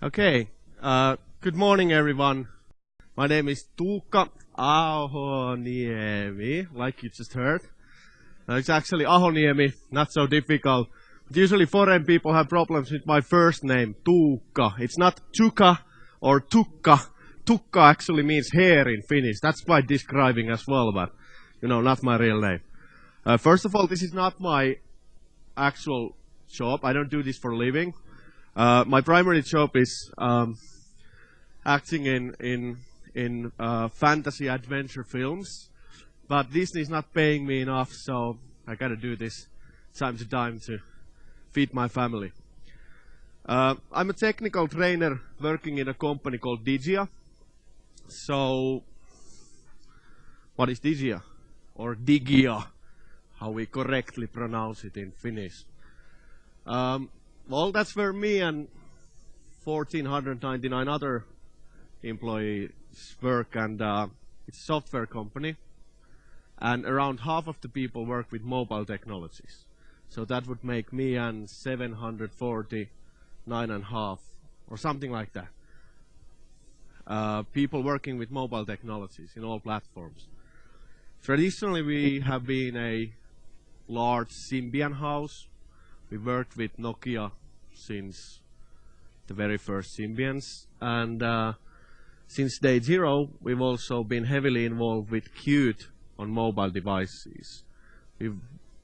Okay, good morning everyone. My name is Tuukka Ahoniemi, like you just heard. It's actually Ahoniemi, not so difficult. But usually foreign people have problems with my first name, Tuukka. It's not Tuukka or Tuukka. Tuukka actually means hair in Finnish. That's quite describing as well, but not my real name. First of all, this is not my actual job. I don't do this for a living. My primary job is acting in fantasy adventure films, but Disney is not paying me enough, so I gotta do this time to time to feed my family. I'm a technical trainer working in a company called Digia. So, what is Digia? Or Digia, how we correctly pronounce it in Finnish. Well, that's where me and 1,499 other employees work, and it's a software company. And around half of the people work with mobile technologies. So that would make me and 749.5 or something like that. People working with mobile technologies in all platforms. Traditionally, we have been a large Symbian house. We worked with Nokia since the very first Symbians, and since day zero, we've also been heavily involved with Qt on mobile devices. We've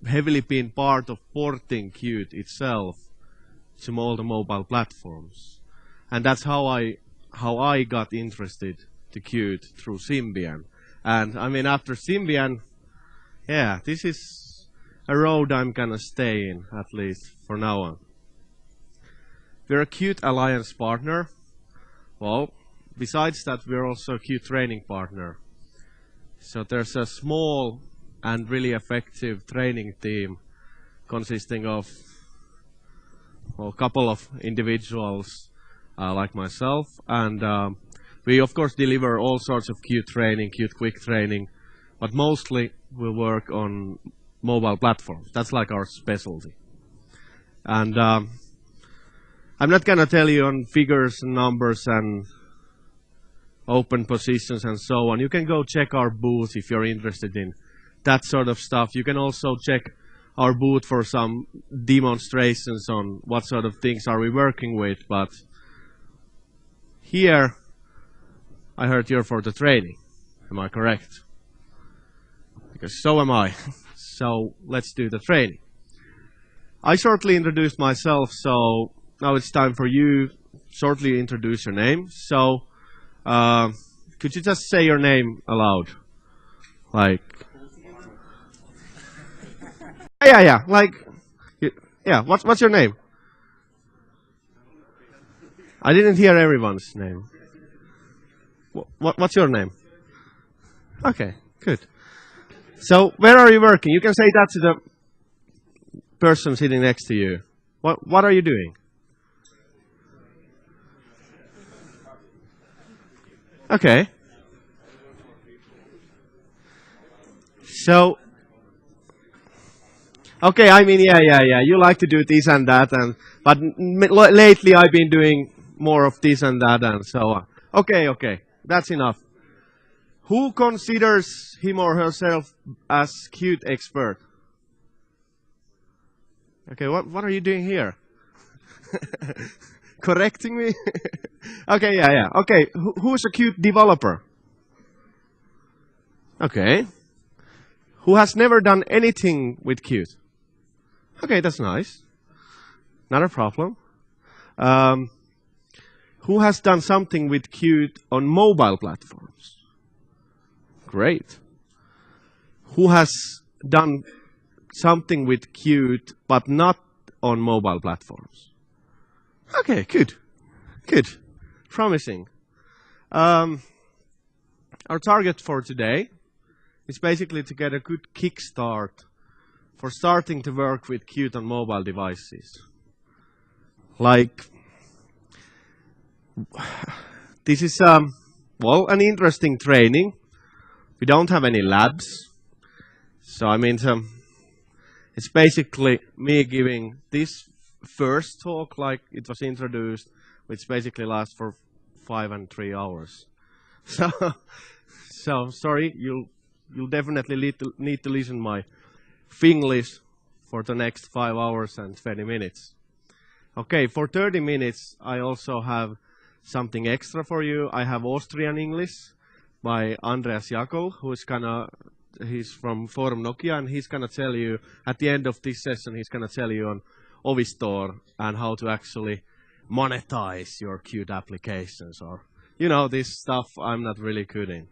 heavily been part of porting Qt itself to all the mobile platforms, and that's how I got interested to Qt through Symbian. And I mean, after Symbian, yeah, this is a road I'm gonna stay in, at least for now on. We're a Qt Alliance partner. Well, besides that, we're also a Qt training partner. So there's a small and really effective training team consisting of a couple of individuals like myself. And we, of course, deliver all sorts of Qt training, Qt quick training, but mostly we work on mobile platforms. That's like our specialty. And I'm not gonna tell you on figures and numbers and open positions and so on. You can go check our booth if you're interested in that sort of stuff. You can also check our booth for some demonstrations on what sort of things are we working with. But here, I heard you're for the training. Am I correct? Because so am I. So let's do the training. I shortly introduced myself, so now it's time for you to shortly introduce your name. So could you just say your name aloud? Like, yeah, like, yeah, what's your name? I didn't hear everyone's name. What's your name? Okay, good. So, where are you working? You can say that to the person sitting next to you. What are you doing? Okay. So, okay, I mean, yeah. You like to do this and that, but lately I've been doing more of this and that and so on. Okay, that's enough. Who considers him or herself as Qt expert? Okay, what are you doing here? Correcting me? Okay, yeah. Okay, who's a Qt developer? Okay. Who has never done anything with Qt? Okay, that's nice. Not a problem. Who has done something with Qt on mobile platforms? Great. Who has done something with Qt but not on mobile platforms? Okay, good. Promising. Our target for today is basically to get a good kickstart for starting to work with Qt on mobile devices. Like, this is well, an interesting training. We don't have any labs, so I mean, it's basically me giving this first talk like it was introduced, which basically lasts for 5 and 3 hours. So sorry, you'll definitely need to listen my Finglish for the next 5 hours and 20 minutes. Okay, for 30 minutes, I also have something extra for you. I have Austrian English by Andreas Jakob, he's from Forum Nokia, and he's gonna tell you, at the end of this session, he's gonna tell you on Ovi Store and how to actually monetize your Qt applications, or, you know, this stuff I'm not really good in.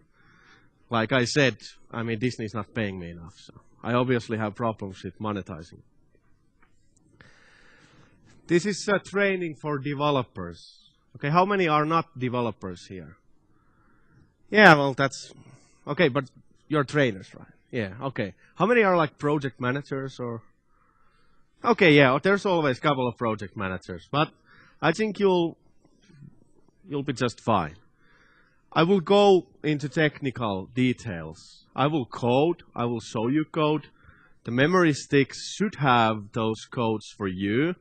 Like I said, I mean, Disney's not paying me enough, so I obviously have problems with monetizing. This is a training for developers. Okay, how many are not developers here? Yeah, well, that's okay, but you're trainers, right? Yeah, okay. How many are like project managers or? Okay, yeah, there's always a couple of project managers, but I think you'll be just fine. I will go into technical details. I will code, I will show you code. The memory sticks should have those codes for you.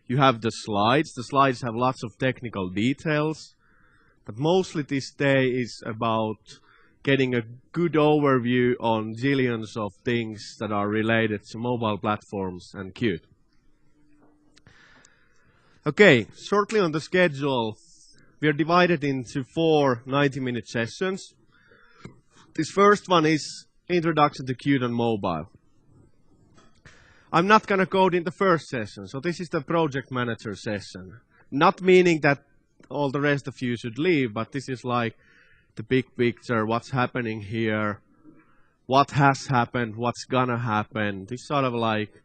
You have the slides. The slides have lots of technical details. But mostly this day is about getting a good overview on zillions of things that are related to mobile platforms and Qt. Okay, shortly on the schedule, we are divided into 4 90-minute sessions. This first one is Introduction to Qt on Mobile. I'm not going to code in the first session, so this is the project manager session. Not meaning that all the rest of you should leave, but this is like the big picture, what's happening here, what has happened, what's gonna happen. This sort of like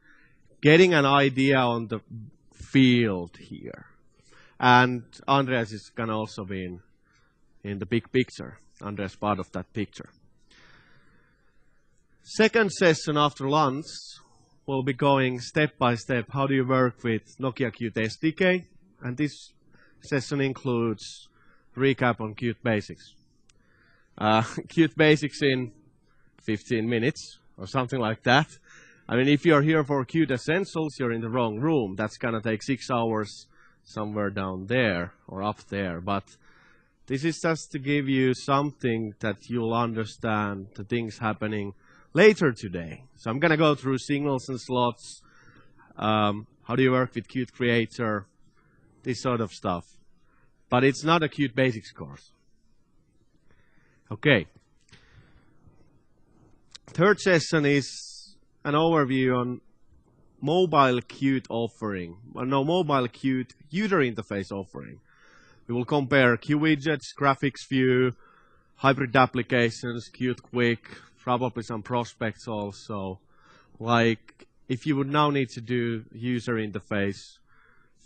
getting an idea on the field here. And Andreas is gonna also be in the big picture. Andreas is part of that picture. Second session after lunch, we'll be going step by step. How do you work with Nokia Qt SDK? And this session includes recap on Qt Basics. Qt Basics in 15 minutes or something like that. I mean, if you're here for Qt Essentials, you're in the wrong room. That's gonna take 6 hours somewhere down there or up there. But this is just to give you something that you'll understand the things happening later today. So I'm gonna go through signals and slots. How do you work with Qt Creator? This sort of stuff. But it's not a Qt Basics course. Okay. Third session is an overview on mobile Qt offering. Well, no, mobile Qt user interface offering. We will compare QWidgets, graphics view, hybrid applications, Qt Quick, probably some prospects also. Like, if you would now need to do user interface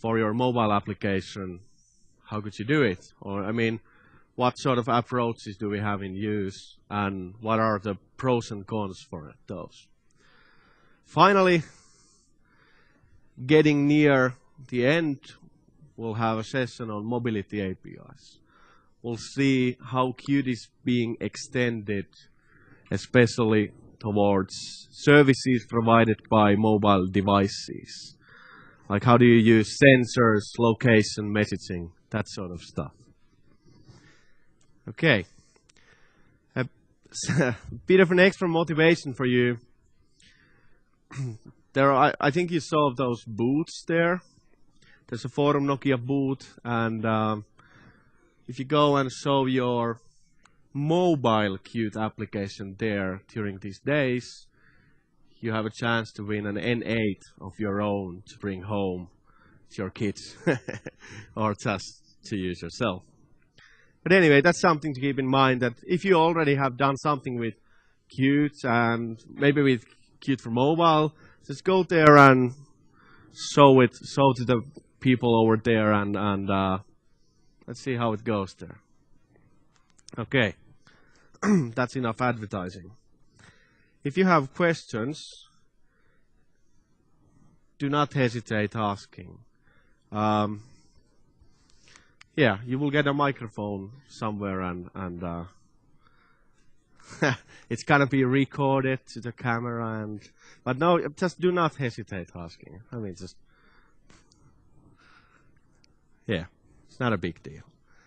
for your mobile application, how could you do it? Or, I mean, what sort of approaches do we have in use, and what are the pros and cons for those? Finally, getting near the end, we'll have a session on mobility APIs. We'll see how Qt is being extended, especially towards services provided by mobile devices. Like, how do you use sensors, location, messaging, that sort of stuff. Okay. A bit of an extra motivation for you. I think you saw those booths there. There's a Forum Nokia booth, and if you go and show your mobile Qt application there during these days, you have a chance to win an N8 of your own to bring home to your kids or just to use yourself. But anyway, that's something to keep in mind, that if you already have done something with Qt and maybe with Qt for mobile, just go there and show to the people over there, and let's see how it goes there. Okay, that's enough advertising. If you have questions, do not hesitate asking. Yeah, you will get a microphone somewhere, and it's gonna be recorded to the camera, but no, just do not hesitate asking. I mean, just, yeah, not a big deal.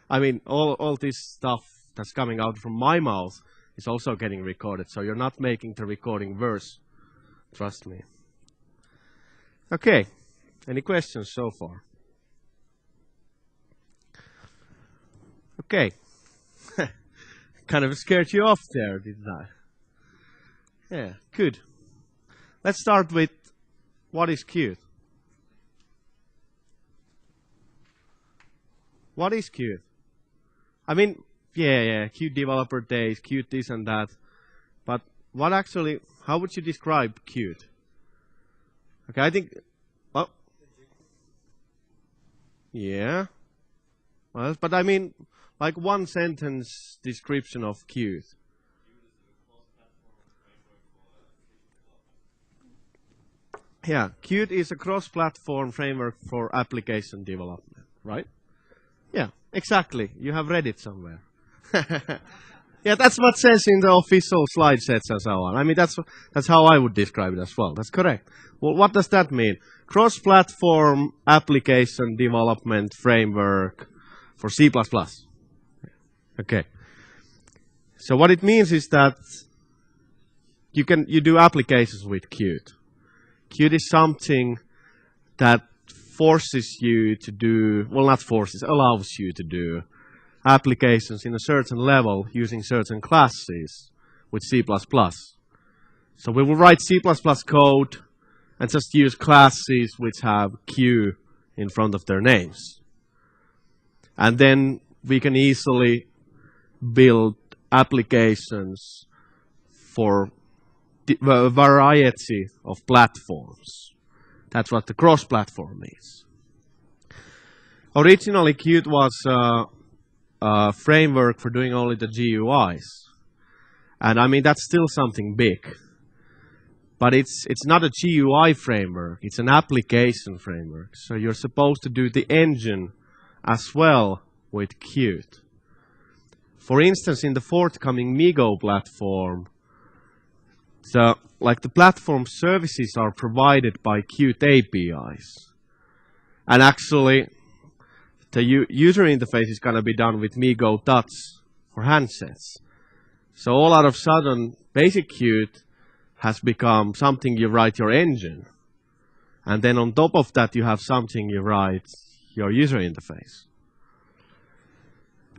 I mean, all this stuff that's coming out from my mouth is also getting recorded, so you're not making the recording worse. Trust me. Okay, any questions so far? Okay. Kind of scared you off there, didn't I? Yeah, good. Let's start with what is Qt? What is Qt? I mean, yeah, Qt developer days, Qt this and that. But what actually, how would you describe Qt? Okay, I think, oh. Yeah. Well, but I mean, like one sentence description of Qt. Yeah, Qt is a cross-platform framework for application development, right? Yeah, exactly. You have read it somewhere. Yeah, that's what says in the official slide sets and so on. I mean, that's how I would describe it as well. That's correct. Well, what does that mean? Cross-platform application development framework for C++. Okay. So what it means is that you do applications with Qt. Qt is something that forces you to do, well, not forces, allows you to do applications in a certain level using certain classes with C++. So we will write C++ code and just use classes which have Q in front of their names. And then we can easily build applications for a variety of platforms. That's what the cross-platform means. Originally, Qt was a framework for doing only the GUIs. And I mean, that's still something big. But it's not a GUI framework, it's an application framework. So you're supposed to do the engine as well with Qt. For instance, in the forthcoming MeeGo platform, the platform services are provided by Qt APIs. And actually, the user interface is going to be done with MeeGo Touch for handsets. So all out of sudden, basic Qt has become something you write your engine. And then on top of that, you have something you write your user interface.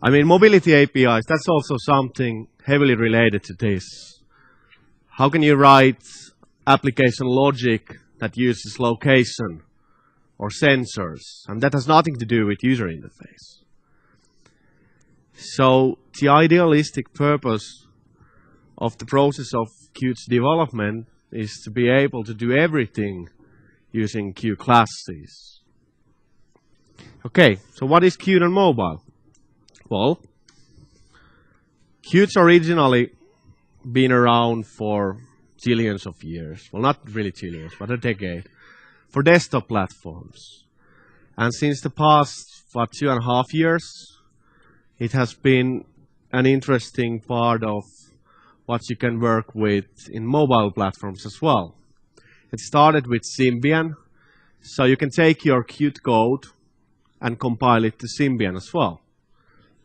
I mean, mobility APIs, that's also something heavily related to this. How can you write application logic that uses location or sensors? And that has nothing to do with user interface. So the idealistic purpose of the process of Qt's development is to be able to do everything using Qt classes. Okay, so what is Qt on mobile? Well, Qt's originally been around for zillions of years. Well, not really zillions, but a decade. For desktop platforms. And since the past, 2.5 years, it has been an interesting part of what you can work with in mobile platforms as well. It started with Symbian. So you can take your Qt code and compile it to Symbian as well.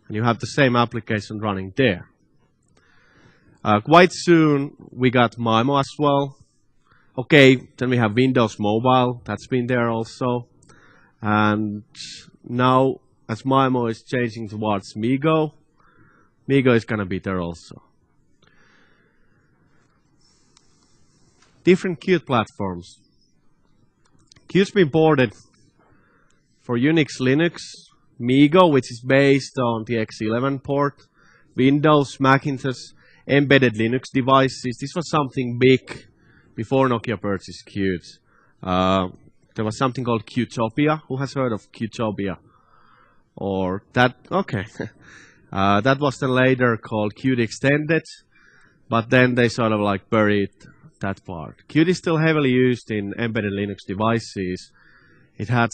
And you have the same application running there. Quite soon, we got Maemo as well. Okay, then we have Windows Mobile. That's been there also. And now, as Maemo is changing towards MeeGo, MeeGo is going to be there also. Different Qt platforms. Qt's been ported for Unix, Linux, MeeGo, which is based on the X11 port, Windows, Macintosh, embedded Linux devices. This was something big before Nokia purchased Qt. There was something called Qtopia. Who has heard of Qtopia? Or that, okay. That was then later called Qt Extended, but then they sort of like buried that part. Qt is still heavily used in embedded Linux devices. It has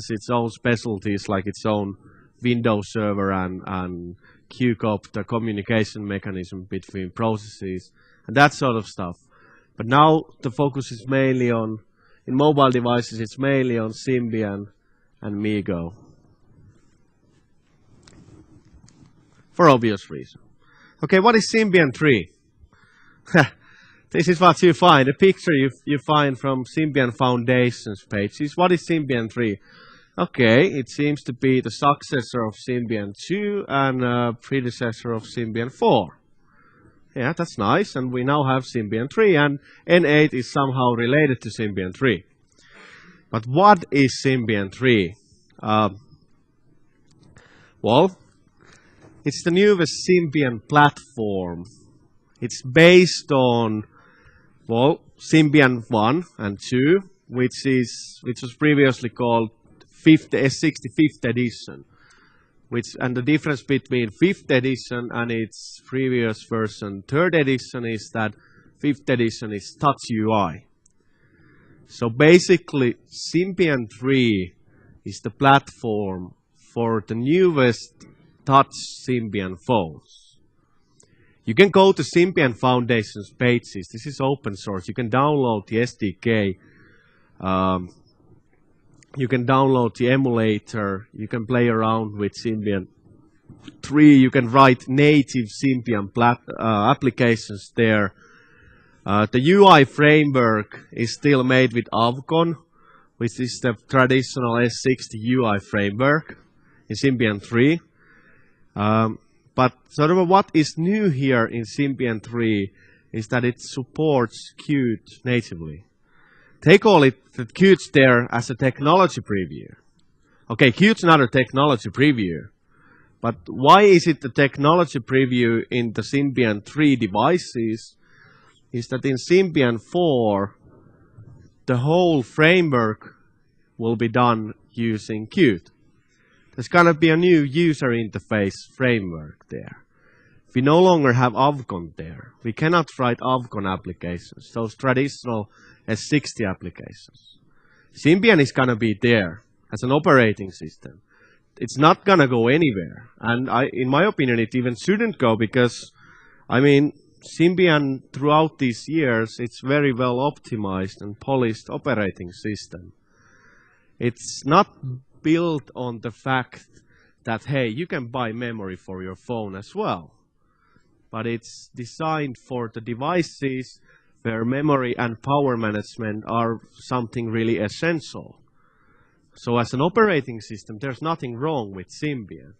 its own specialties, like its own Windows server and QCOP, the communication mechanism between processes, and that sort of stuff. But now the focus is mainly on, in mobile devices, it's mainly on Symbian and MeeGo. for obvious reason. Okay, what is Symbian 3? This is what you find. The picture you find from Symbian Foundations pages. What is Symbian 3? Okay, it seems to be the successor of Symbian 2 and predecessor of Symbian 4. Yeah, that's nice. And we now have Symbian 3, and N8 is somehow related to Symbian 3. But what is Symbian 3? Well, it's the newest Symbian platform. It's based on, well, Symbian 1 and 2, which was previously called S60 5th edition. And the difference between 5th edition and its previous version, 3rd edition, is that 5th edition is Touch UI. So basically, Symbian 3 is the platform for the newest touch Symbian phones. You can go to Symbian Foundations pages. This is open source. You can download the SDK. You can download the emulator. You can play around with Symbian 3. You can write native Symbian applications there. The UI framework is still made with Avcon, which is the traditional S60 UI framework in Symbian 3. But sort of what is new here in Symbian 3 is that it supports Qt natively. They call it that Qt's there as a technology preview. Okay, Qt's not a technology preview. But why is it the technology preview in the Symbian 3 devices? Is that in Symbian 4, the whole framework will be done using Qt. There's going to be a new user interface framework there. We no longer have Avcon there. We cannot write Avcon applications, those traditional S60 applications. Symbian is going to be there as an operating system. It's not going to go anywhere. And in my opinion, it even shouldn't go because, I mean, Symbian throughout these years, it's very well optimized and polished operating system. It's not built on the fact that, hey, you can buy memory for your phone as well. But it's designed for the devices where memory and power management are something really essential. So as an operating system, there's nothing wrong with Symbian.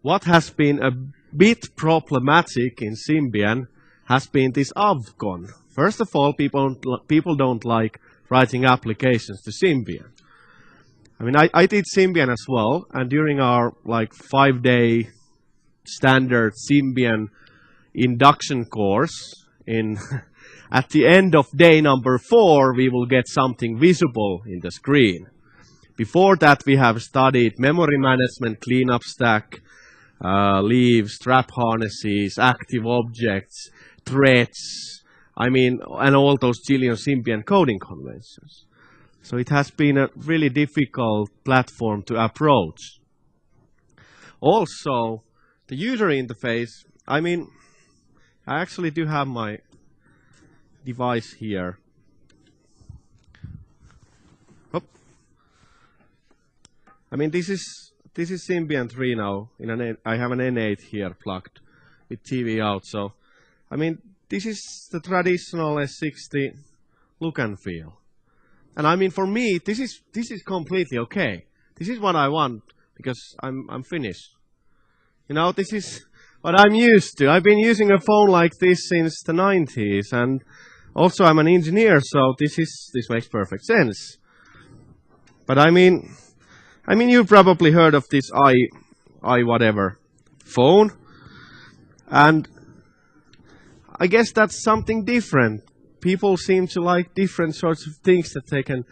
What has been a bit problematic in Symbian has been this Avcon. First of all, people don't like writing applications to Symbian. I mean, I did Symbian as well, and during our 5-day standard Symbian induction course, at the end of day number 4, we will get something visible in the screen. Before that, we have studied memory management, cleanup stack, leaves, trap harnesses, active objects, threads, and all those zillion Symbian coding conventions. So it has been a really difficult platform to approach. Also, the user interface, I actually do have my device here. Oh. This is Symbian 3 now. I have an N8 here plugged with TV out. So, this is the traditional S60 look and feel. And for me, this is completely okay. This is what I want because I'm Finnish. This is what I'm used to. I've been using a phone like this since the 90s, and also I'm an engineer, so this makes perfect sense. But you probably heard of this whatever phone, and I guess that's something different. People seem to like different sorts of things that they can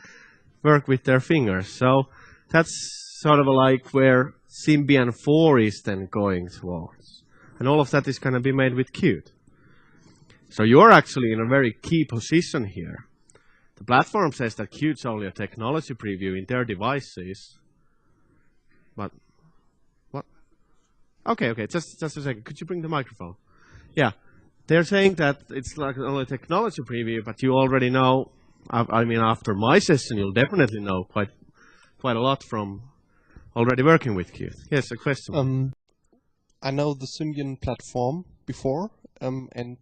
work with their fingers. So that's sort of where Symbian 4 is then going towards. And all of that is going to be made with Qt. So you're actually in a very key position here. The platform says that Qt's only a technology preview in their devices. But what? Okay, just a second. Could you bring the microphone? Yeah. They're saying that it's only a technology preview, but you already know, after my session, you'll definitely know quite a lot from already working with Qt. Yes, a question. I know the Symbian platform before, and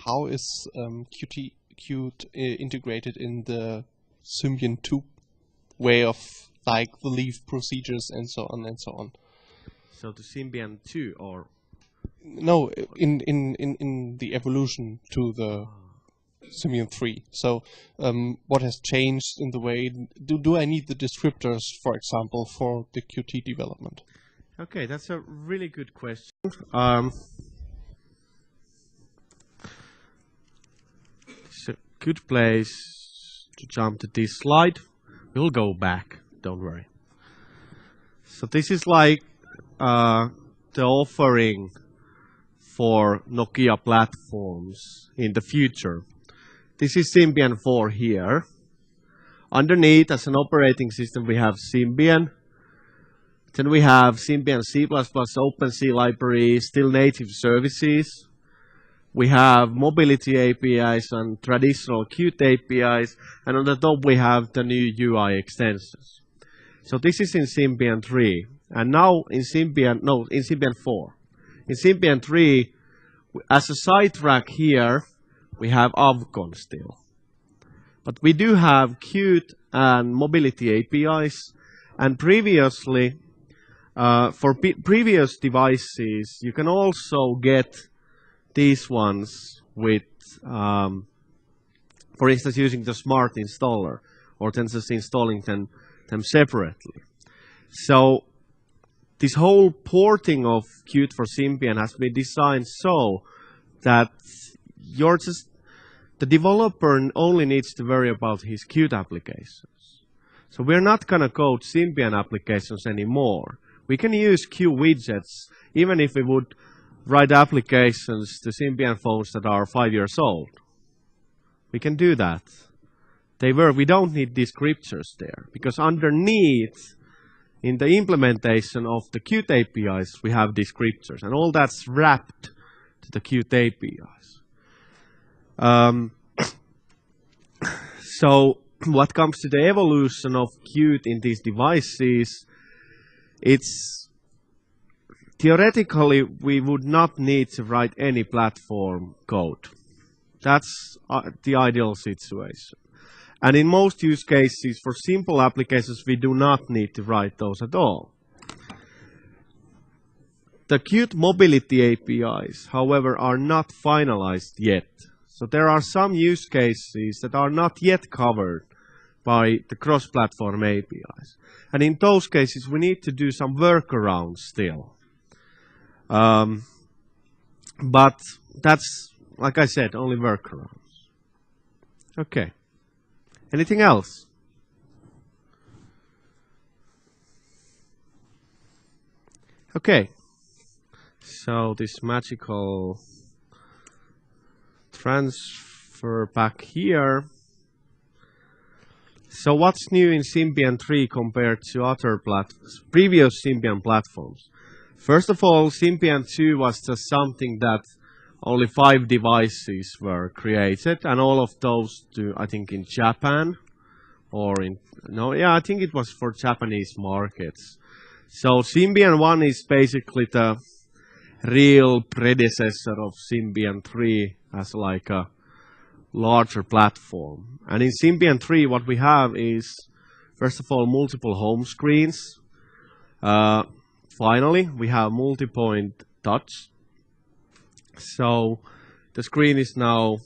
how is Qt integrated in the Symbian 2 way of like the leaf procedures and so on and so on? So the Symbian 2 or? No, in the evolution to the Symbian 3. So what has changed in the way? Do I need the descriptors, for example, for the Qt development? Okay, that's a really good question. It's a good place to jump to this slide. We'll go back, don't worry. So this is like the offering for Nokia platforms in the future. This is Symbian 4 here. Underneath, as an operating system, we have Symbian. Then we have Symbian C++, OpenC library, still native services. We have mobility APIs and traditional Qt APIs. And on the top, we have the new UI extensions. So this is in Symbian 3. And now in Symbian 4. In Symbian 3, as a sidetrack here, we have Avcon still. But we do have Qt and mobility APIs. And previously, for previous devices, you can also get these ones with, for instance, using the smart installer, or then just installing them separately. So this whole porting of Qt for Symbian has been designed so that the developer only needs to worry about his Qt applications. So we're not going to code Symbian applications anymore. We can use Qt widgets even if we would write applications to Symbian phones that are 5 years old. We can do that. We don't need descriptors there, because underneath, in the implementation of the Qt APIs, we have descriptors, and all that's wrapped to the Qt APIs. So what comes to the evolution of Qt in these devices, it's theoretically we would not need to write any platform code. That's the ideal situation. And in most use cases, for simple applications, we do not need to write those at all. The Qt mobility APIs, however, are not finalized yet. So there are some use cases that are not yet covered by the cross-platform APIs. And in those cases, we need to do some workarounds still. But that's, like I said, only workarounds. Okay. Anything else? Okay. So this magical transfer back here. So what's new in Symbian 3 compared to other previous Symbian platforms? First of all, Symbian 2 was just something that only 5 devices were created, and all of those I think in Japan, I think it was for Japanese markets. So Symbian 1 is basically the real predecessor of Symbian 3 as like a larger platform. And in Symbian 3, what we have is, first of all, multiple home screens. Finally, we have multi-point touch. So the screen is now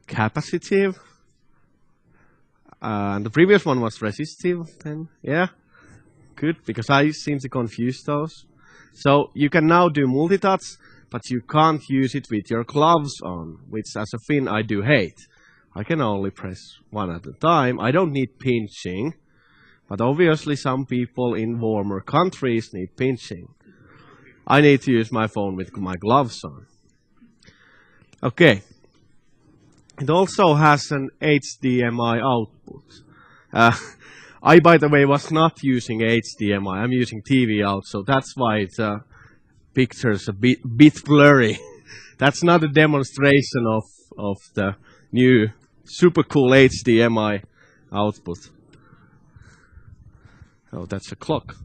capacitive. And the previous one was resistive then. Yeah, good, because I seem to confuse those. So you can now do multi-touch, but you can't use it with your gloves on, which as a Finn I do hate. I can only press one at a time. I don't need pinching, but obviously some people in warmer countries need pinching. I need to use my phone with my gloves on. Okay. It also has an HDMI output. I, by the way, was not using HDMI. I'm using TV out, so that's why the picture's a bit blurry. That's not a demonstration of the new super cool HDMI output. Oh, that's a clock.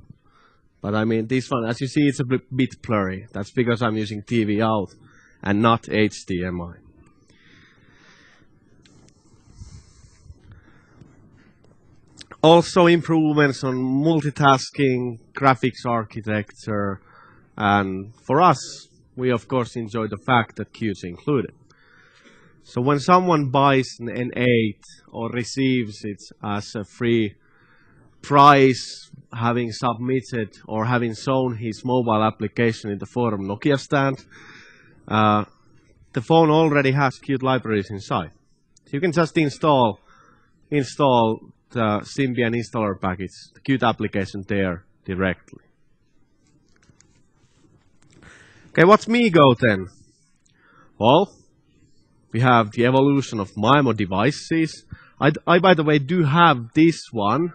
But I mean, this one, as you see, it's a bit blurry. That's because I'm using TV out and not HDMI. Also improvements on multitasking, graphics architecture, and for us, we of course enjoy the fact that Qt's included. So when someone buys an N8 or receives it as a free prize, having submitted or having shown his mobile application in the forum Nokia stand, the phone already has Qt libraries inside. So you can just install the Symbian installer package, the Qt application there directly. Okay, what's MeeGo then? Well, we have the evolution of Maemo devices. I by the way, do have this one,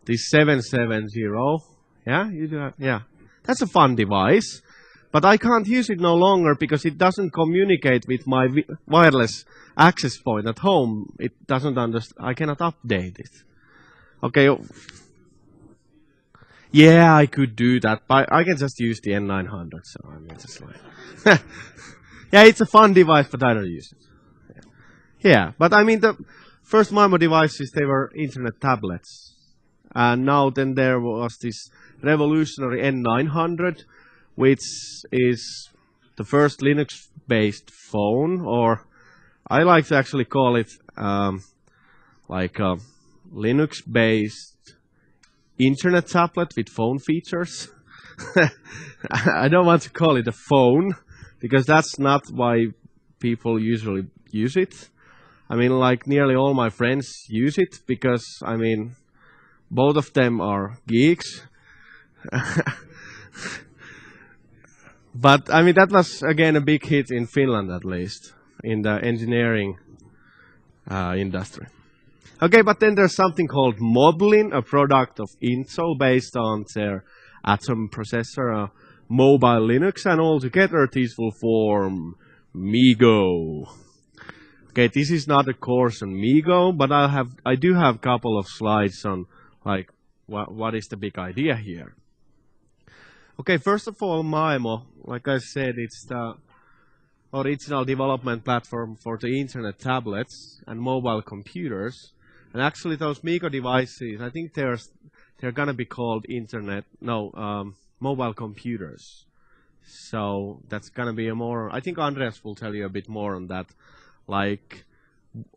this 770. Yeah, you do have, yeah. That's a fun device, but I can't use it no longer because it doesn't communicate with my wireless access point at home. It doesn't understand. I cannot update it. Okay. Yeah, I could do that, but I can just use the N900. So I mean, just like, yeah, it's a fun device, but I don't use it. Yeah, but I mean, the first Maemo devices, they were internet tablets, and now then there was this revolutionary N900, which is the first Linux-based phone, or I like to actually call it like a Linux-based internet tablet with phone features. I don't want to call it a phone, because that's not why people usually use it. I mean, like nearly all my friends use it because, I mean, both of them are geeks. But, I mean, that was, again, a big hit in Finland, at least, in the engineering industry. Okay, but then there's something called Moblin, a product of Intel based on their Atom processor, mobile Linux, and altogether these will form MeeGo. Okay, this is not a course on MeeGo, but I do have a couple of slides on like what is the big idea here. Okay, first of all, Maemo, like I said, it's the original development platform for the internet tablets and mobile computers. And actually, those MeeGo devices, I think they're gonna be called mobile computers. So that's gonna be a more. I think Andreas will tell you a bit more on that. Like,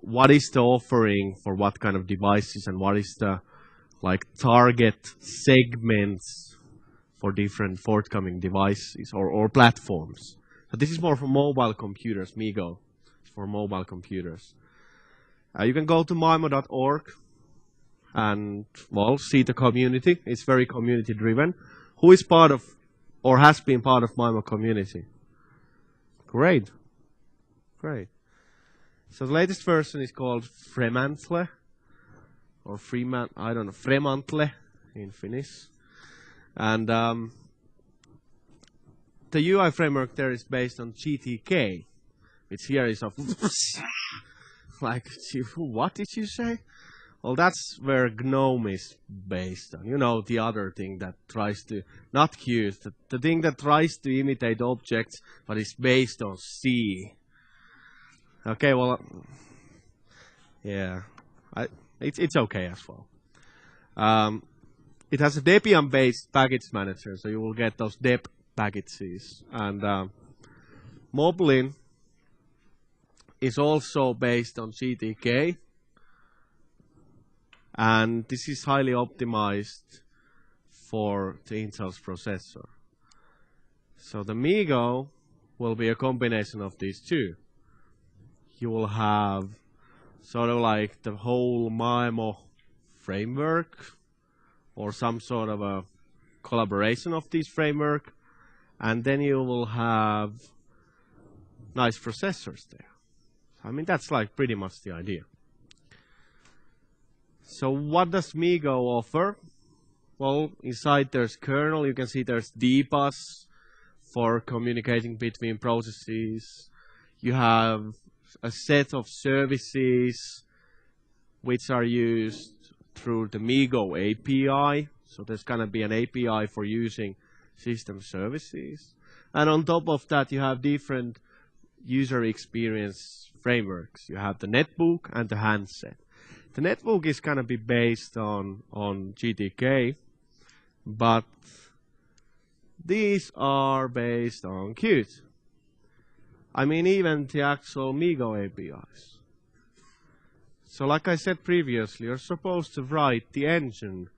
what is the offering for what kind of devices, and what is the like target segments for different forthcoming devices or platforms. So this is more for mobile computers. MeeGo is for mobile computers. You can go to maemo.org and, well, see the community. It's very community driven. Who is part of or has been part of Maemo community? Great. Great. So the latest version is called Fremantle, or Freeman, I don't know, Fremantle in Finnish. And the UI framework there is based on GTK, which here is of like, what did you say? Well, that's where GNOME is based on. You know, the other thing that tries to, not Qt, the thing that tries to imitate objects, but is based on C. Okay, well, yeah, it's okay as well. It has a Debian-based package manager, so you will get those deb packages. And Moblin is also based on GTK. And this is highly optimized for the Intel's processor. So the MeeGo will be a combination of these two. You will have sort of like the whole Maemo framework, or some sort of a collaboration of this framework, and then you will have nice processors there. I mean, that's like pretty much the idea. So what does MeeGo offer? Well, inside there's kernel. You can see there's dbus for communicating between processes. You have a set of services which are used through the MeeGo API. So there's going to be an API for using system services. And on top of that, you have different user experience frameworks. You have the netbook and the handset. The netbook is going to be based on GTK, but these are based on Qt. I mean, even the actual MeeGo APIs. So like I said previously, you're supposed to write the engine,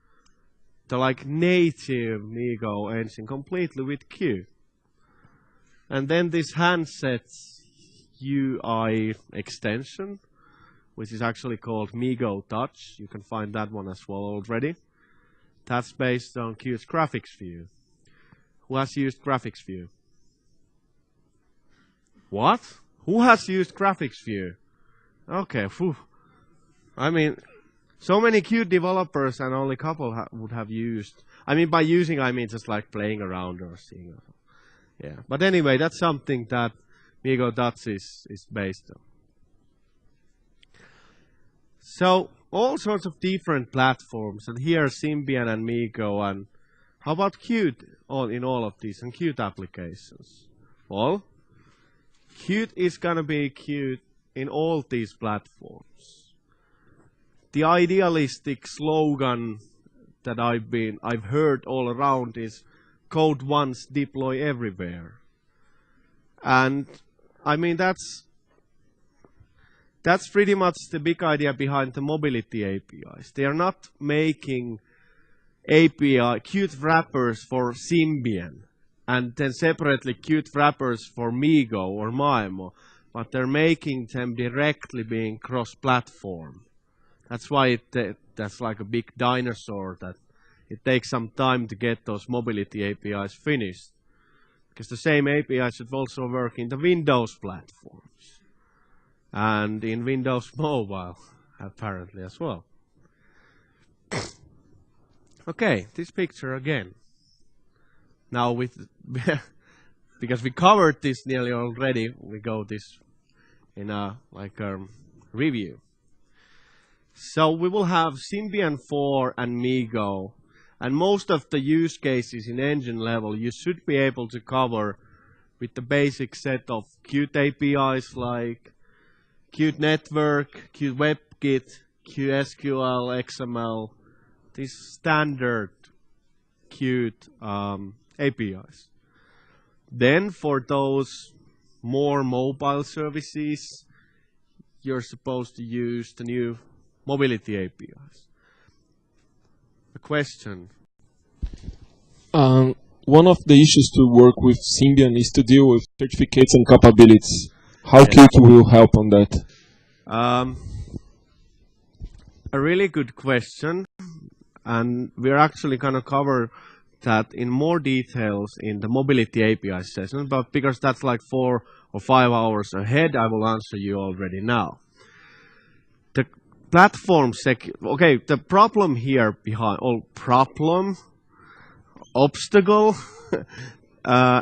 the like native MeeGo engine completely with Qt. And then this handset's UI extension, which is actually called MeeGo Touch. You can find that one as well already. That's based on Qt's graphics view. Who has used graphics view? What? Who has used graphics view? Okay, phew. I mean, so many Qt developers and only a couple would have used. I mean, by using, I mean just like playing around or seeing. Yeah, but anyway, that's something that MeeGo Touch is based on. So, all sorts of different platforms, and here Symbian and MeeGo, and how about Qt in all of these, and Qt applications? Well, Qt is gonna be Qt in all these platforms. The idealistic slogan that I've heard all around is code once, deploy everywhere. And I mean that's pretty much the big idea behind the mobility APIs. They are not making Qt wrappers for Symbian and then separately Qt wrappers for MeeGo or Maemo, but they're making them directly being cross-platform. That's why that's like a big dinosaur that it takes some time to get those mobility APIs finished. Because the same API should also work in the Windows platforms. And in Windows Mobile, apparently as well. Okay, this picture again. Now because we covered this nearly already, we go this in a review. So we will have Symbian 4 and MeeGo, and most of the use cases in engine level you should be able to cover with the basic set of Qt APIs like Qt Network, Qt WebKit, Qt SQL, XML, these standard Qt APIs. Then for those more mobile services, you're supposed to use the new mobility APIs. A question? One of the issues to work with Symbian is to deal with certificates and capabilities. How Qt will help on that? A really good question, and we're actually going to cover that in more details in the mobility API session, but because that's like 4 or 5 hours ahead, I will answer you already now. The platform okay, the problem here obstacle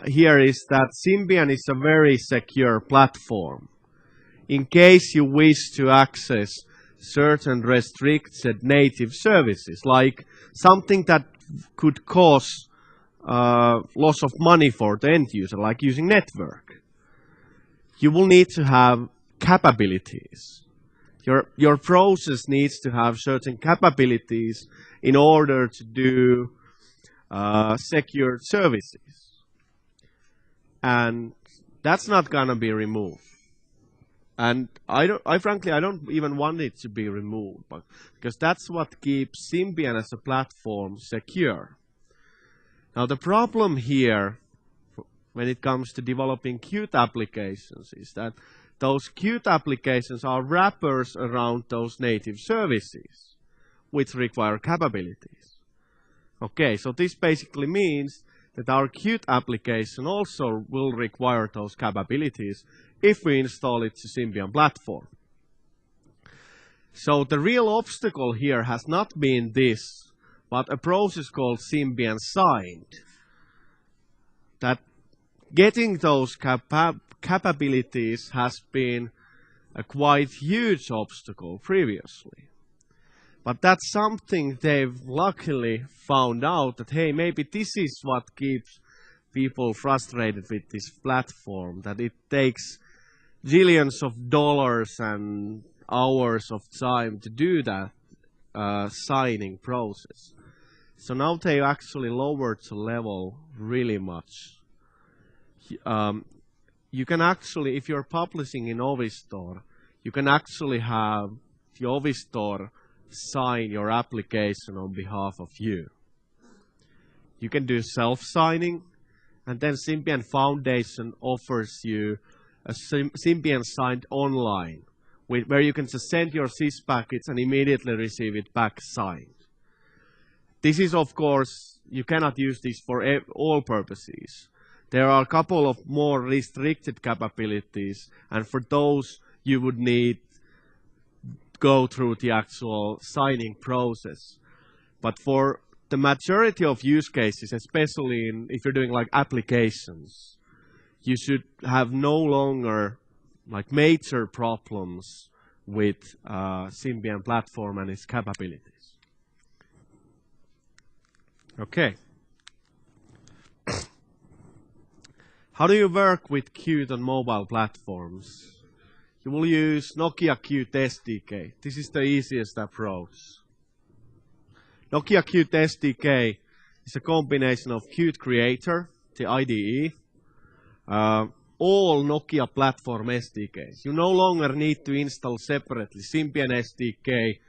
here is that Symbian is a very secure platform. In case you wish to access certain restricted native services, like something that could cause loss of money for the end user, like using network, you will need to have capabilities. Your process needs to have certain capabilities in order to do secured services. And that's not going to be removed. And frankly, I don't even want it to be removed, because that's what keeps Symbian as a platform secure. Now, the problem here, when it comes to developing Qt applications, is that those Qt applications are wrappers around those native services, which require capabilities. Okay, so this basically means that our Qt application also will require those capabilities if we install it to Symbian platform. So the real obstacle here has not been this, but a process called Symbian signed. That getting those capabilities has been a quite huge obstacle previously. But that's something they've luckily found out that, hey, maybe this is what keeps people frustrated with this platform, that it takes zillions of dollars and hours of time to do that signing process. So now they actually lowered the level really much. You can actually, if you're publishing in Ovi Store, you can actually have the Ovi Store sign your application on behalf of you. You can do self-signing, and then Symbian Foundation offers you a Symbian signed online, where you can just send your sys packets and immediately receive it back signed. This is, of course, you cannot use this for all purposes. There are a couple of more restricted capabilities, and for those you would need go through the actual signing process. But for the majority of use cases, especially if you're doing like applications, you should have no longer like major problems with Symbian platform and its capabilities. Okay. How do you work with Qt on mobile platforms? You will use Nokia Qt SDK. This is the easiest approach. Nokia Qt SDK is a combination of Qt Creator, the IDE, all Nokia platform SDKs. You no longer need to install separately Symbian SDK,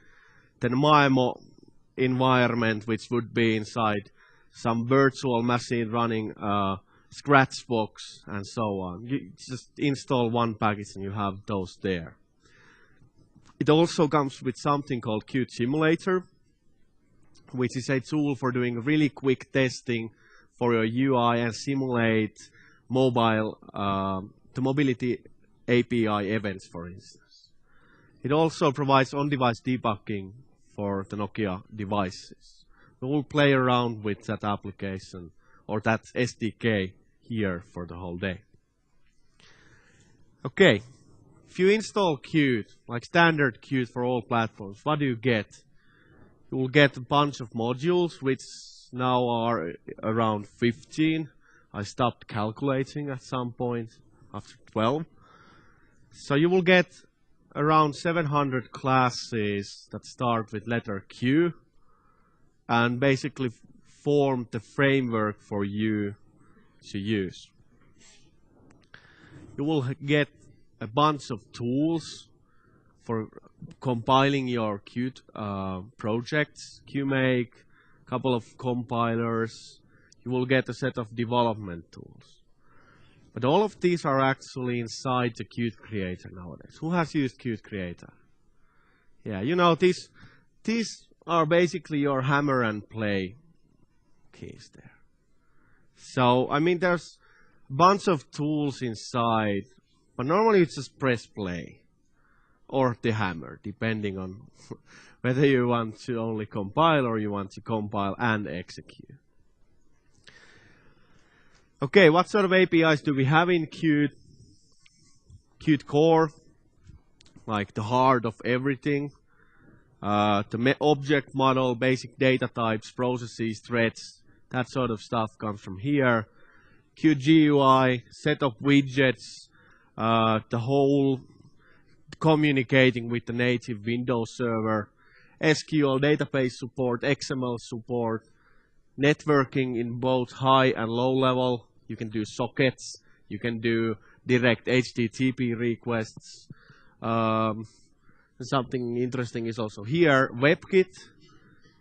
then Maemo environment, which would be inside some virtual machine running Scratchbox and so on. You just install one package and you have those there. It also comes with something called Qt Simulator, which is a tool for doing really quick testing for your UI and simulate mobile, the mobility API events, for instance. It also provides on-device debugging for the Nokia devices. We will play around with that application or that SDK here for the whole day. Okay, if you install Qt, like standard Qt for all platforms, what do you get? You will get a bunch of modules, which now are around 15. I stopped calculating at some point after 12. So you will get around 700 classes that start with letter Q and basically form the framework for you to use. You will get a bunch of tools for compiling your Qt projects, QMake, a couple of compilers. You will get a set of development tools. But all of these are actually inside the Qt Creator nowadays. Who has used Qt Creator? Yeah, you know, these are basically your hammer and play keys there. So, I mean, there's a bunch of tools inside, but normally you just press play or the hammer, depending on whether you want to only compile or you want to compile and execute. Okay, what sort of APIs do we have in Qt? Qt Core, like the heart of everything. The object model, basic data types, processes, threads, that sort of stuff comes from here. Qt GUI, set of widgets, the whole communicating with the native Windows server, SQL database support, XML support, networking in both high and low level. You can do sockets, you can do direct HTTP requests. Something interesting is also here, WebKit.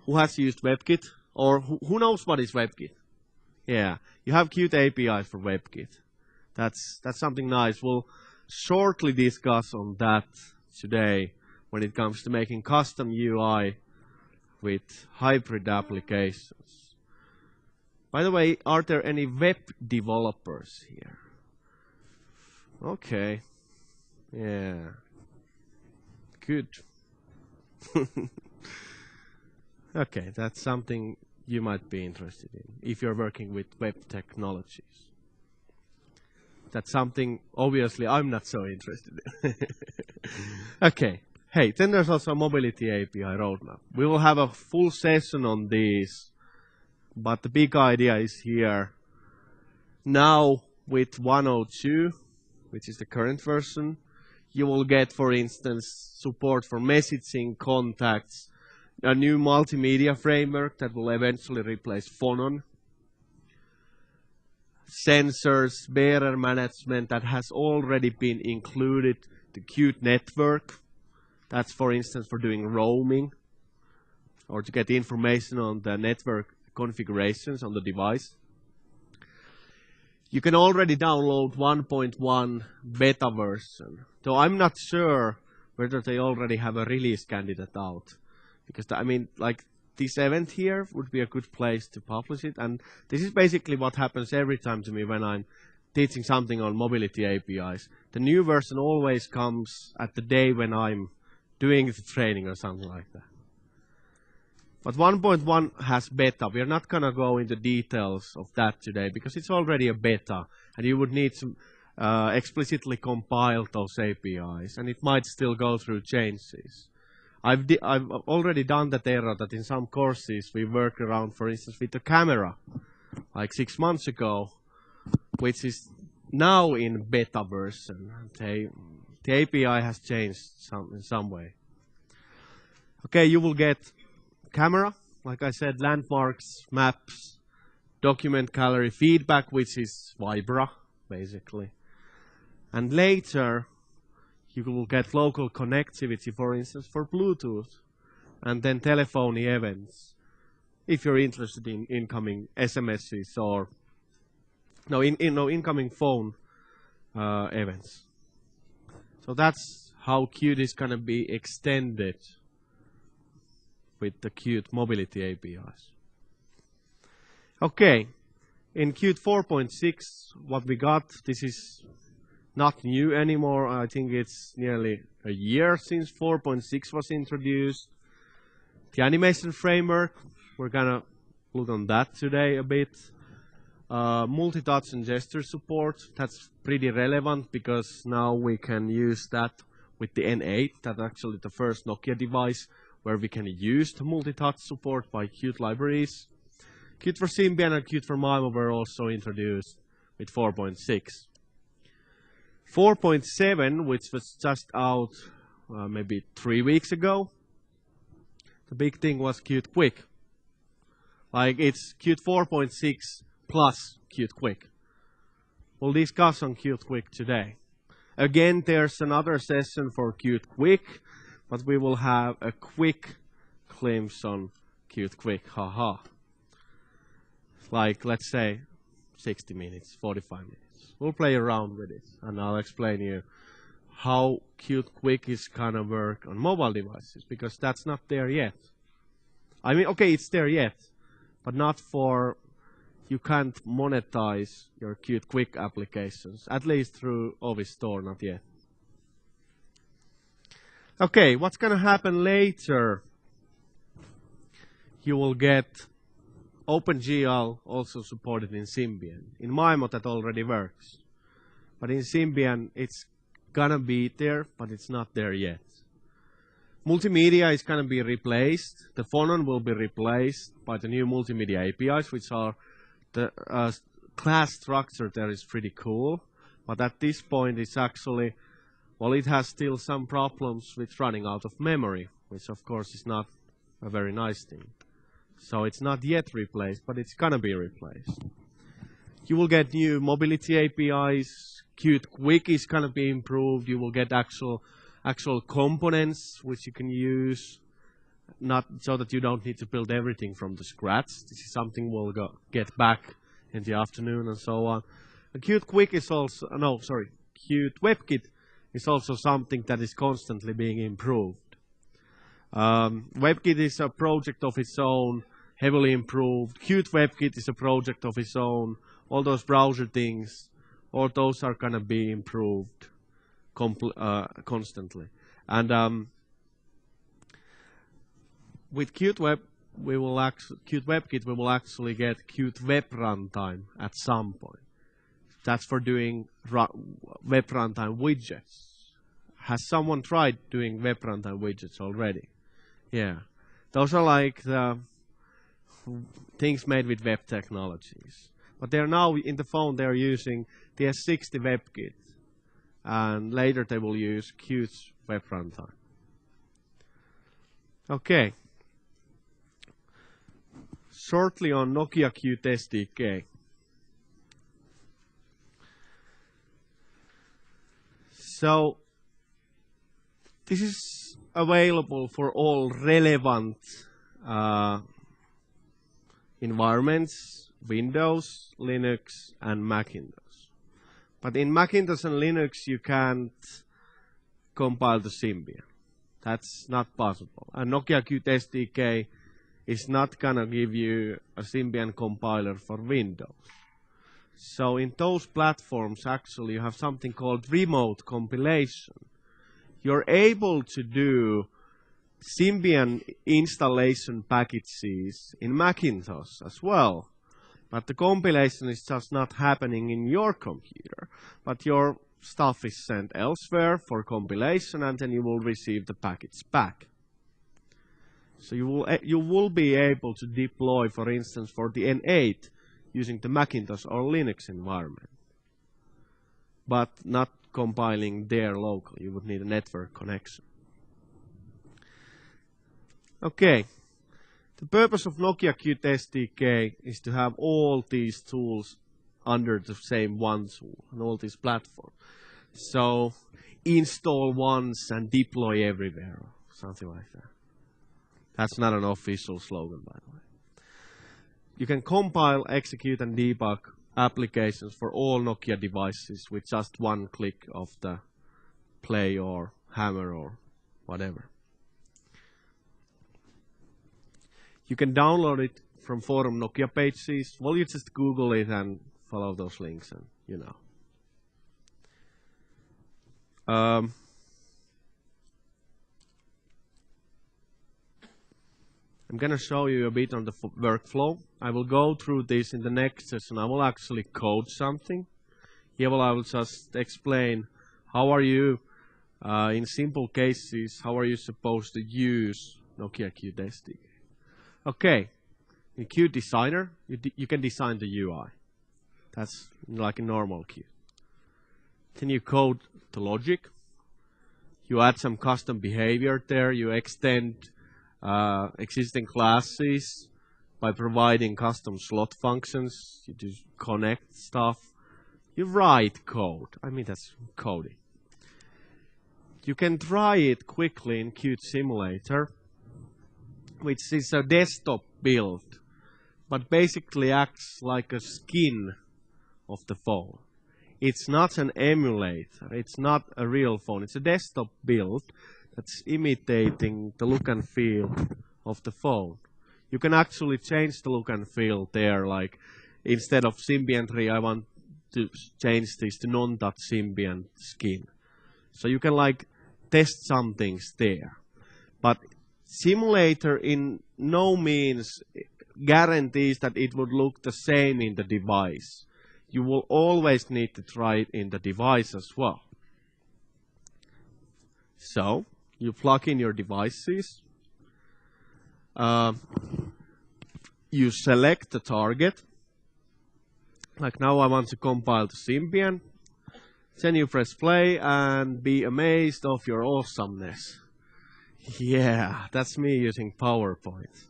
Who has used WebKit? Or who knows what is WebKit? Yeah, you have Qt APIs for WebKit. That's something nice. We'll shortly discuss on that today when it comes to making custom UI with hybrid applications. By the way, are there any web developers here? Okay. Yeah. Good. Okay, that's something you might be interested in if you're working with web technologies. That's something, obviously, I'm not so interested in. Okay, Hey, then there's also a mobility API roadmap. We will have a full session on these, but the big idea is here. Now with 102, which is the current version, you will get, for instance, support for messaging, contacts, a new multimedia framework that will eventually replace Phonon, sensors, bearer management that has already been included, the Qt network. That's, for instance, for doing roaming or to get information on the network configurations on the device. You can already download 1.1 beta version. So I'm not sure whether they already have a release candidate out. Because, I mean, like, this event here would be a good place to publish it. And this is basically what happens every time to me when I'm teaching something on mobility APIs. The new version always comes at the day when I'm doing the training or something like that. But 1.1 has beta. We are not going to go into details of that today because it's already a beta. And you would need to explicitly compile those APIs. And it might still go through changes. I've already done that error that in some courses we work around, for instance, with the camera, like 6 months ago, which is now in beta version. The API has changed in some way. Okay, you will get camera, like I said, landmarks, maps, document gallery, feedback, which is Vibra, basically. And later, you will get local connectivity, for instance, for Bluetooth, and then telephony events, if you're interested in incoming SMSs or incoming phone events. So that's how Qt is going to be extended with the Qt mobility APIs. Okay, in Qt 4.6, what we got, this is not new anymore. I think it's nearly a year since 4.6 was introduced. The animation framework, we're going to look on that today a bit. Multi-touch and gesture support, that's pretty relevant because now we can use that with the N8. That's actually the first Nokia device where we can use the multi-touch support by Qt libraries. Qt for Symbian and Qt for Maemo were also introduced with 4.6. 4.7, which was just out maybe 3 weeks ago, the big thing was Qt Quick. Like, it's Qt 4.6 plus Qt Quick. We'll discuss on Qt Quick today. Again, there's another session for Qt Quick, but we will have a quick glimpse on Qt Quick, haha. Like, let's say, 60 minutes, 45 minutes. We'll play around with it, and I'll explain you how Qt Quick is gonna work on mobile devices, because that's not there yet. I mean, okay, it's there yet, but not for, you can't monetize your Qt Quick applications, at least through Ovi Store, not yet. Okay, what's gonna happen later? You will get OpenGL also supported in Symbian. In Maemo that already works. But in Symbian it's gonna be there, but it's not there yet. Multimedia is gonna be replaced. The Phonon will be replaced by the new multimedia APIs, which are the class structure there is pretty cool. But at this point it's actually, well, it has still some problems with running out of memory, which of course is not a very nice thing. So it's not yet replaced, but it's gonna be replaced. You will get new mobility APIs. Qt Quick is gonna be improved. You will get actual components which you can use, not so that you don't need to build everything from the scratch. This is something we'll get back in the afternoon and so on. And Qt Quick is also, Qt WebKit is also something that is constantly being improved. WebKit is a project of its own, heavily improved. Qt WebKit is a project of its own. All those browser things, all those are gonna be improved constantly. And with Qt WebKit, we will actually get Qt Web Runtime at some point. That's for doing web runtime widgets. Has someone tried doing web runtime widgets already? Yeah. Those are like the things made with web technologies. But they're now in the phone, they're using the S60 WebKit. And later they will use Qt's web runtime. Okay. Shortly on Nokia Qt SDK. So this is available for all relevant environments, Windows, Linux, and Macintosh. But in Macintosh and Linux, you can't compile the Symbian. That's not possible. And Nokia Qt SDK is not gonna give you a Symbian compiler for Windows. So in those platforms, actually, you have something called remote compilation. You're able to do Symbian installation packages in Macintosh as well. But the compilation is just not happening in your computer. But your stuff is sent elsewhere for compilation, and then you will receive the package back. So you will be able to deploy, for instance, for the N8 using the Macintosh or Linux environment, but not compiling there locally. You would need a network connection. Okay. The purpose of Nokia Qt SDK is to have all these tools under the same one tool and all these platforms. So install once and deploy everywhere, or something like that. That's not an official slogan, by the way. You can compile, execute, and debug applications for all Nokia devices with just one click of the play or hammer or whatever. You can download it from forum Nokia pages. Well, you just Google it and follow those links, and you know. I'm going to show you a bit on the workflow. I will go through this in the next session. I will actually code something. Here I will just explain how are you, in simple cases, how are you supposed to use Nokia Qt SDK. Okay, in Qt Designer, you can design the UI. That's like a normal Qt. Then you code the logic. You add some custom behavior there. You extend existing classes by providing custom slot functions. You do connect stuff. You write code. I mean, that's coding. You can try it quickly in Qt Simulator, which is a desktop build, but basically acts like a skin of the phone. It's not an emulator. It's not a real phone. It's a desktop build that's imitating the look and feel of the phone. You can actually change the look and feel there, like instead of Symbian 3, I want to change this to non-touch Symbian skin. So you can like test some things there. But simulator in no means guarantees that it would look the same in the device. You will always need to try it in the device as well. So you plug in your devices. You select the target. Like now I want to compile to Symbian. Then you press play and be amazed of your awesomeness. Yeah, that's me using PowerPoint.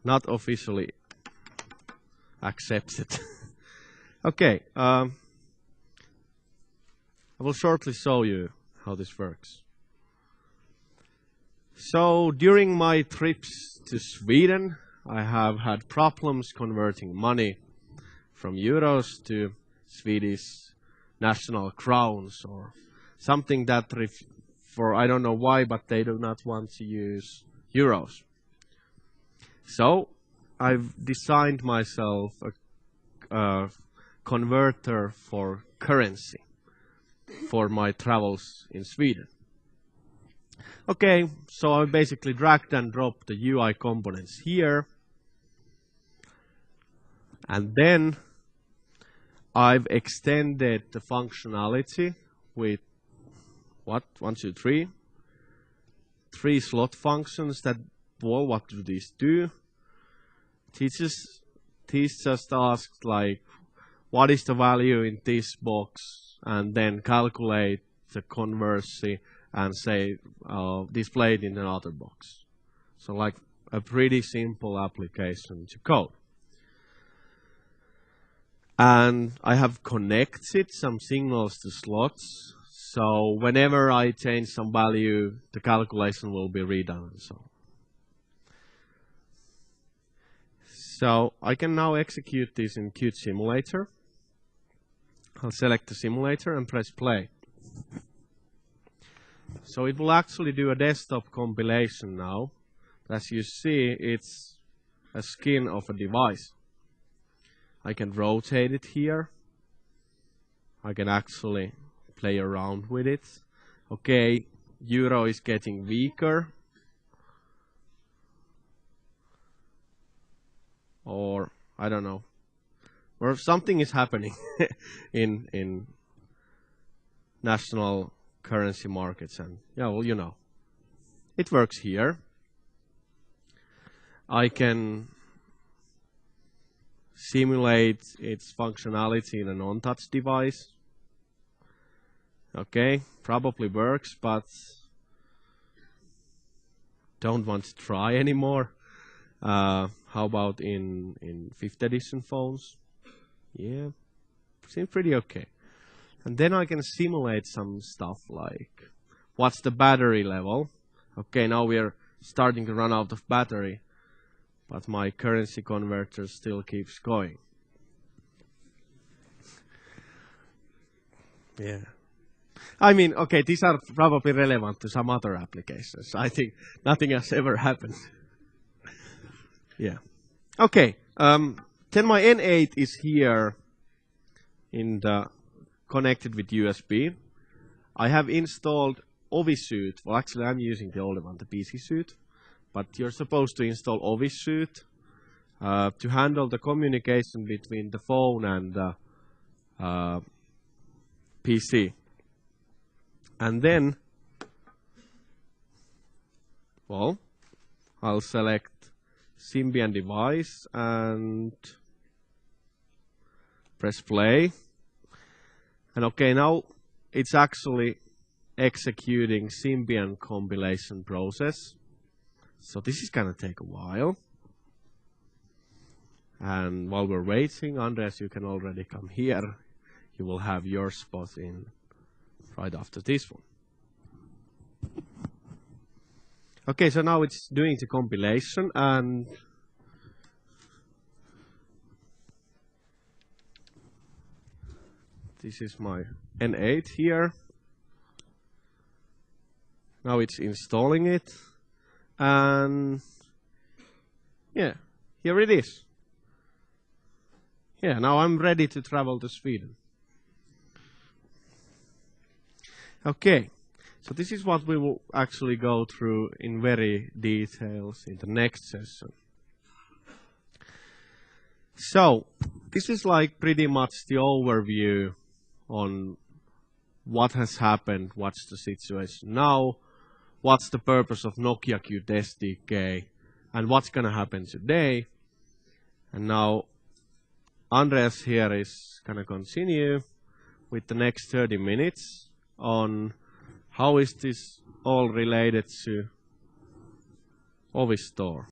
Not officially accepted. Okay, I will shortly show you how this works. So during my trips to Sweden, I have had problems converting money from euros to Swedish national crowns or something that for I don't know why, but they do not want to use euros. So I've designed myself a converter for currency for my travels in Sweden. Okay, so I basically dragged and dropped the UI components here. And then I've extended the functionality with what? 1, 2, 3. 3 slot functions that, well, what do these do? These just ask like, what is the value in this box, and then calculate the conversion and say display it in another box. So like a pretty simple application to code. And I have connected some signals to slots. So whenever I change some value, the calculation will be redone and so on. So I can now execute this in Qt Simulator. I'll select the simulator and press play. So it will actually do a desktop compilation now. As you see, it's a skin of a device. I can rotate it here. I can actually play around with it. Okay, Euro is getting weaker. Or, I don't know. Or something is happening in national currency markets. And, yeah, well, you know. It works here. I can simulate its functionality in a non-touch device. Okay, probably works, but don't want to try anymore. How about in 5th edition phones? Yeah, seems pretty okay. And then I can simulate some stuff like, what's the battery level? Okay, now we are starting to run out of battery, but my currency converter still keeps going. Yeah. I mean, okay, these are probably relevant to some other applications. I think nothing has ever happened. Yeah. Okay. Then my N8 is here in the connected with USB. I have installed Ovi Suite. Well, actually, I'm using the older one, the PC Suite. But you're supposed to install Ovi Suite to handle the communication between the phone and the PC. And then, well, I'll select Symbian device and press play. And okay, now it's actually executing Symbian compilation process. So this is gonna take a while. And while we're waiting, Andreas, you can already come here. You will have your spot in right after this one. Okay, so now it's doing the compilation, and this is my N8 here. Now it's installing it, and yeah, here it is. Yeah, now I'm ready to travel to Sweden. Okay, so this is what we will actually go through in very details in the next session. So, this is like pretty much the overview on what has happened, what's the situation now, what's the purpose of Nokia Qt SDK, and what's going to happen today. And now, Andreas here is going to continue with the next 30 minutes on how is this all related to Ovi Store.